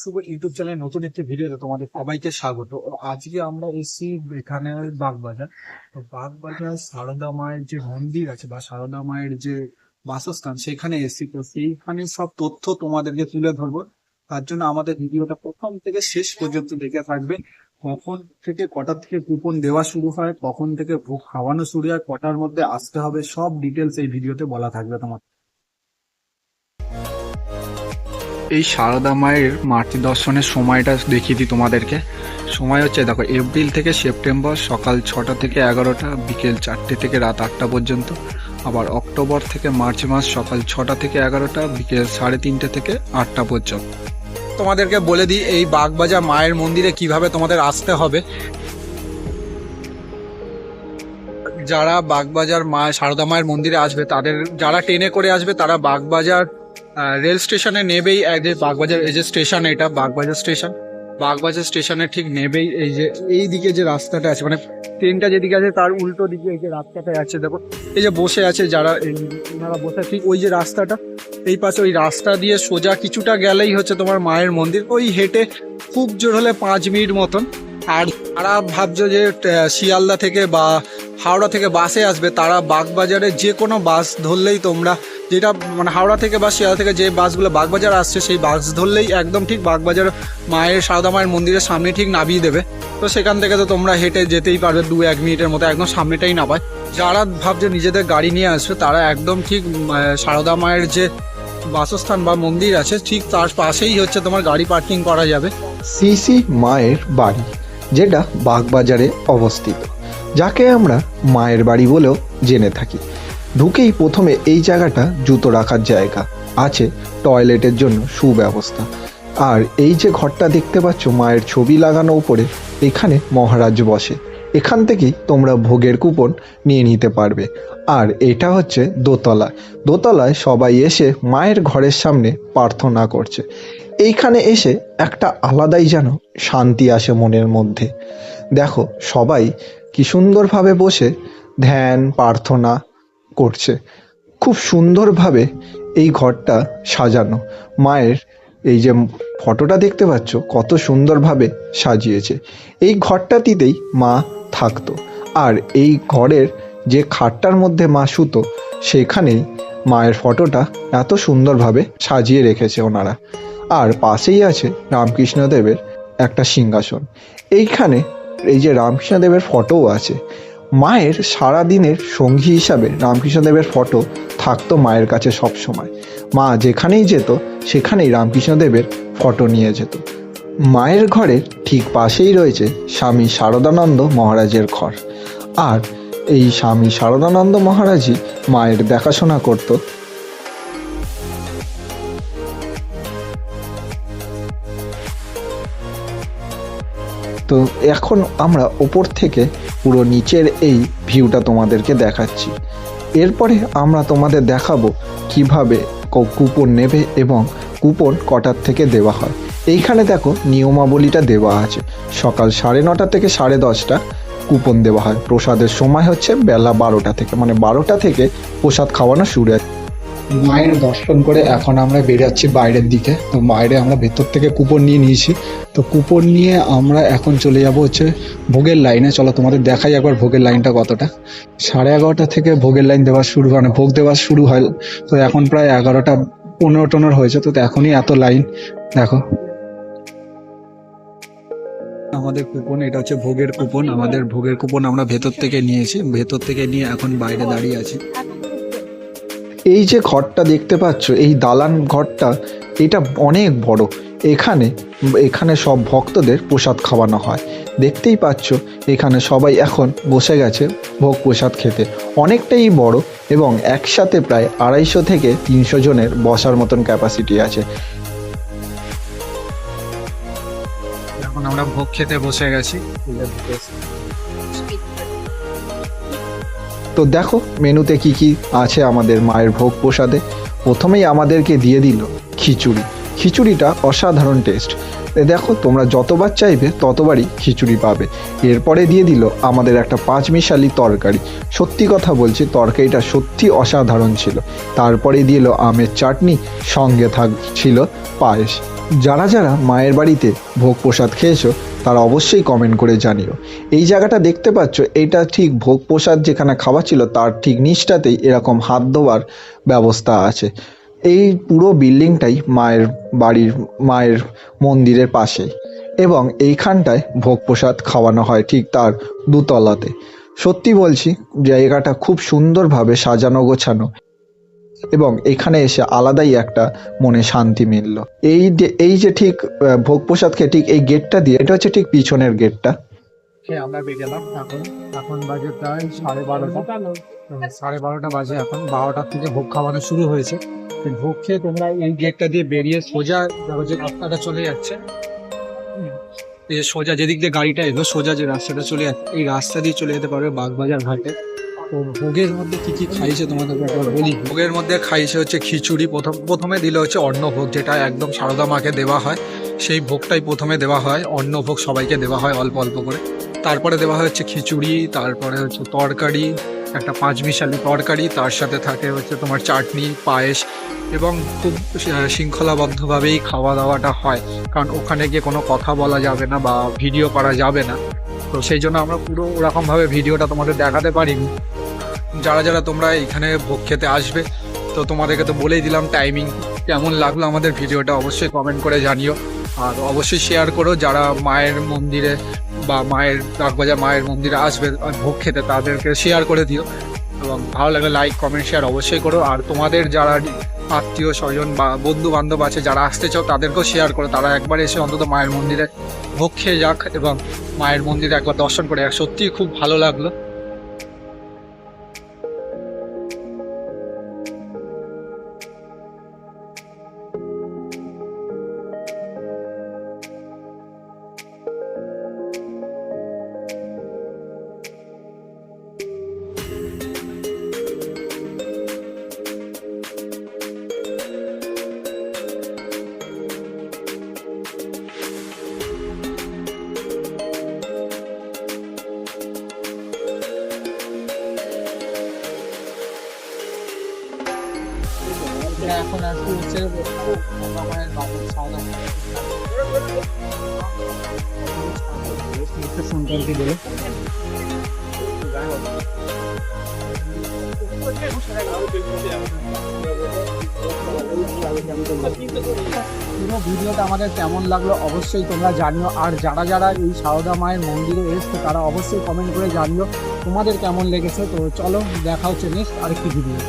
শুভ YouTube channel নতুন একটি ভিডিওতে তোমাদের সবাইকে স্বাগত। আজকে আমরা এসেছি এখানে বাগবাজার। তো বাগবাজার সারদা মায়ের যে মন্দির আছে বা সারদা মায়ের যে বাসস্থান সেখানে এসেছি। তো সেইখানে সব তথ্য তোমাদেরকে তুলে ধরবো। তার জন্য আমাদের ভিডিওটা প্রথম থেকে শেষ পর্যন্ত দেখে থাকবে। কখন থেকে কটার থেকে কুপন দেওয়া শুরু হয়, কখন থেকে ভোগ খাওয়ানো শুরু হয়, কটার মধ্যে আসতে হবে, সব ডিটেলস এই ভিডিওতে বলা থাকবে তোমার। এই সারদা মায়ের মাতৃ দর্শনের সময়টা দেখিয়ে দিই তোমাদেরকে। সময় হচ্ছে দেখো, এপ্রিল থেকে সেপ্টেম্বর সকাল 6টা থেকে 11টা, বিকেল 4টে থেকে রাত 8টা পর্যন্ত। আবার অক্টোবর থেকে মার্চ মাস সকাল 6টা থেকে 11টা, বিকেল 3:30 থেকে 8টা পর্যন্ত। তোমাদেরকে বলে দিই এই বাগবাজার মায়ের মন্দিরে কিভাবে তোমাদের আসতে হবে। যারা বাগবাজার সারদা মায়ের মন্দিরে আসবে, তাদের যারা ট্রেনে করে আসবে তারা বাগবাজার রেল স্টেশনে নেবেই। যে বাগবাজার এই যে স্টেশন, এটা বাগবাজার স্টেশন। বাগবাজার স্টেশনে ঠিক নেবেই এই যে এই দিকে যে রাস্তাটা আছে, মানে ট্রেনটা যেদিকে আছে তার উল্টো দিকে এই যে রাস্তাটা আছে, দেখো এই যে বসে আছে যারা, ওনারা বসে ঠিক ওই যে রাস্তাটা, এই পাশে ওই রাস্তা দিয়ে সোজা কিছুটা গেলেই হচ্ছে তোমার মায়ের মন্দির। ওই হেঁটে খুব জোর হলে 5 মিনিট মতন। আর যারা ভাবছো যে শিয়ালদা থেকে বা হাওড়া থেকে বাসে আসবে, তারা বাগবাজারে যে কোনো বাস ধরলেই তোমরা, যেটা মানে হাওড়া থেকে বা শিয়ালদা থেকে যে বাসগুলো বাগবাজার আসছে, সেই বাস ধরলেই একদম ঠিক বাগবাজার মায়ের সারদা মায়ের মন্দিরের সামনে ঠিক নামিয়ে দেবে। তো সেখান থেকে তো তোমরা হেঁটে যেতেই পারবে 2-1 মিনিটের মতো, একদম সামনেটাই নামায়। যারা ভাবছে নিজেদের গাড়ি নিয়ে আসবে, তারা একদম ঠিক সারদা মায়ের যে বাসস্থান বা মন্দির আছে ঠিক তার পাশেই হচ্ছে তোমার গাড়ি পার্কিং করা যাবে। শ্রী মায়ের বাড়ি, যেটা বাগবাজারে অবস্থিত, যাকে আমরা মায়ের বাড়ি বলেও জেনে থাকি। ঢুকেই প্রথমে এই জায়গাটা জুতো রাখার জায়গা আছে, টয়লেটের জন্য সুব্যবস্থা। আর এই যে ঘরটা দেখতে পাচ্ছ মায়ের ছবি লাগানো উপরে, এখানে মহারাজ বসে। এখান থেকেই তোমরা ভোগের কুপন নিয়ে নিতে পারবে। আর এটা হচ্ছে দোতলা। দোতলায় সবাই এসে মায়ের ঘরের সামনে প্রার্থনা করছে। এইখানে এসে একটা আলাদাই যেন শান্তি আসে মনের মধ্যে। দেখো সবাই কি সুন্দরভাবে বসে ধ্যান প্রার্থনা করছে। খুব সুন্দরভাবে এই ঘরটা সাজানো। মায়ের এই যে ফটোটা দেখতে পাচ্ছ কত সুন্দরভাবে সাজিয়েছে। এই ঘরটাতেই মা থাকতো। আর এই ঘরের যে খাটটার মধ্যে মা শুতো, সেখানেই মায়ের ফটোটা এত সুন্দরভাবে সাজিয়ে রেখেছে ওনারা। আর পাশেই আছে রামকৃষ্ণদেবের একটা সিংহাসন। এইখানে এই যে রামকৃষ্ণদেবের ফটোও আছে। মায়ের সারা দিনের সঙ্গী হিসাবে রামকৃষ্ণদেবের ফটো থাকতো মায়ের কাছে সব সময়। মা যেখানেই যেত সেখানেই রামকৃষ্ণদেবের ফটো নিয়ে যেত। মায়ের ঘরের ঠিক পাশেই রয়েছে স্বামী শারদানন্দ মহারাজের ঘর। আর এই স্বামী শারদানন্দ মহারাজই মায়ের দেখাশোনা করত। তো এখন আমরা ওপর থেকে পুরো নিচের এই ভিউটা তোমাদেরকে দেখাচ্ছি। এরপরে আমরা তোমাদের দেখাবো কিভাবে কুপন নেবে এবং কুপন কটার থেকে দেওয়া হয়। এইখানে দেখো নিয়মাবলীটা দেওয়া আছে। সকাল 9:30 থেকে 10:30 কুপন দেওয়া হয়। প্রসাদের সময় হচ্ছে বেলা 12টা থেকে, মানে 12টা থেকে প্রসাদ খাওয়ানো শুরু হয়। মায়ের দর্শন করে এখন আমরা বেরাচ্ছি বাইরের দিকে। তো বাইরে আমরা ভেতর থেকে কুপন নিয়ে নিয়েছি। তো কুপন নিয়ে আমরা এখন চলে যাব হচ্ছে ভোগের লাইনে। চলো তোমাদের দেখাই একবার ভোগের লাইনটা কতটা। 11:30 থেকে ভোগের লাইন দেওয়া শুরু, মানে ভোগ দেওয়া শুরু হয়। তো এখন প্রায় 11:15 হয়েছে। তো এখনই এত লাইন দেখো। আমাদের কুপন, এটা হচ্ছে ভোগের কুপন। আমাদের ভোগের কুপন আমরা ভেতর থেকে নিয়েছি। ভেতর থেকে নিয়ে এখন বাইরে দাঁড়িয়ে আছি। এই যে ঘরটা দেখতে পাচ্ছ, এই দালান ঘরটা, এটা অনেক বড়। এখানে সব ভক্তদের প্রসাদ খাওয়ানো হয়। দেখতেই পাচ্ছ এখানে সবাই এখন বসে গেছে ভোগ প্রসাদ খেতে। অনেকটাই বড় এবং একসাথে প্রায় 250 থেকে 300 জনের বসার মতন ক্যাপাসিটি আছে। এখন আমরা ভোগ খেতে বসে গেছি। তো দেখো মেনুতে কি কি আছে আমাদের মায়ের ভোগ প্রসাদে। প্রথমেই আমাদেরকে দিয়ে দিল খিচুড়ি। খিচুড়িটা অসাধারণ টেস্ট। দেখো তোমরা যতবার চাইবে ততবারই খিচুড়ি পাবে। এরপরে দিয়ে দিল আমাদের একটা পাঁচমিশালি তরকারি। সত্যি কথা বলছি, তরকারিটা সত্যি অসাধারণ ছিল। তারপরে দিল আমের চাটনি, সঙ্গে ছিল পায়েস। যারা যারা মায়ের বাড়িতে ভোগ প্রসাদ খেয়েছো তারা অবশ্যই কমেন্ট করে জানিও। এই জায়গাটা দেখতে পাচ্ছ, এইটা ঠিক ভোগ প্রসাদ যেখানে খাওয়া ছিল তার ঠিক নিচটাতেই এরকম হাত ধোয়ার ব্যবস্থা আছে। এই পুরো বিল্ডিংটাই মায়ের মন্দিরের পাশেই, এবং এইখানটায় ভোগ প্রসাদ খাওয়ানো হয় ঠিক তার দুতলাতে। সত্যি বলছি, জায়গাটা খুব সুন্দরভাবে সাজানো গোছানো, এবং এখানে এসে আলাদাই একটা মনে শান্তি মিলল। এই যে ঠিক ভোগ প্রসাদ খেয়ে ঠিক এই গেটটা দিয়ে, এটা হচ্ছে ঠিক পিছনের গেটটা। আমরা বেরোলাম এখন বাজে প্রায় 12:30। 12:30 বাজে এখন। 12টার থেকে ভোগ খাওয়ানো শুরু হয়েছে। ভোগ খেয়ে তোমরা এই গেটটা দিয়ে বেরিয়ে সোজা যে রাস্তাটা চলে যাচ্ছে, এই যে সোজা যেদিক দিয়ে গাড়িটা এলো, সোজা যে রাস্তাটা চলে যাচ্ছে এই রাস্তা দিয়ে চলে যেতে পারবে বাগবাজার ঘাটে। তো ভোগের মধ্যে কি কি খাইছে তোমাদেরকে একবার বলি। ভোগের মধ্যে খাইছে হচ্ছে খিচুড়ি, প্রথমে দিল হচ্ছে অন্নভোগ, যেটা একদম সারদা মাকে দেওয়া হয়। সেই ভোগটাই প্রথমে দেওয়া হয়, অন্নভোগ সবাইকে দেওয়া হয় অল্প অল্প করে। তারপরে দেওয়া হয় হচ্ছে খিচুড়ি, তারপরে হচ্ছে তরকারি, একটা পাঁচমিশালি তরকারি, তার সাথে থাকে হচ্ছে তোমার চাটনি, পায়েস, এবং খুব শৃঙ্খলাবদ্ধভাবেই খাওয়া দাওয়াটা হয়, কারণ ওখানে গিয়ে কোনো কথা বলা যাবে না বা ভিডিও করা যাবে না। তো সেই জন্য আমরা পুরো ওরকমভাবে ভিডিওটা তোমাদের দেখাতে পারিনি। যারা যারা তোমরা এখানে ভোগ খেতে আসবে, তো তোমাদেরকে তো বলেই দিলাম টাইমিং। কেমন লাগলো আমাদের ভিডিওটা অবশ্যই কমেন্ট করে জানিও, আর অবশ্যই শেয়ার করো। যারা মায়ের মন্দিরে বা বাগবাজার মায়ের মন্দিরে আসবে ভোগ খেতে, তাদেরকে শেয়ার করে দিও, এবং ভালো লাগলে লাইক কমেন্ট শেয়ার অবশ্যই করো। আর তোমাদের যারা আত্মীয় স্বজন বা বন্ধু বান্ধব আছে যারা আসতে চাও, তাদেরকেও শেয়ার করো, তারা একবার এসে অন্তত মায়ের মন্দিরে ভোগ খেয়ে যাক এবং মায়ের মন্দিরে একবার দর্শন করে। সত্যিই খুব ভালো লাগলো। এখন আসছি হচ্ছে মায়ের বাড়ির সাদা সম্পর্কে বলে। পুরো ভিডিওটা আমাদের কেমন লাগলো অবশ্যই তোমরা জানিও। আর যারা যারা এই সারদা মায়ের মন্দিরে এসছে তারা অবশ্যই কমেন্ট করে জানিও তোমাদের কেমন লেগেছে। তো চলো দেখা হচ্ছে নেক্সট আরেকটি ভিডিও।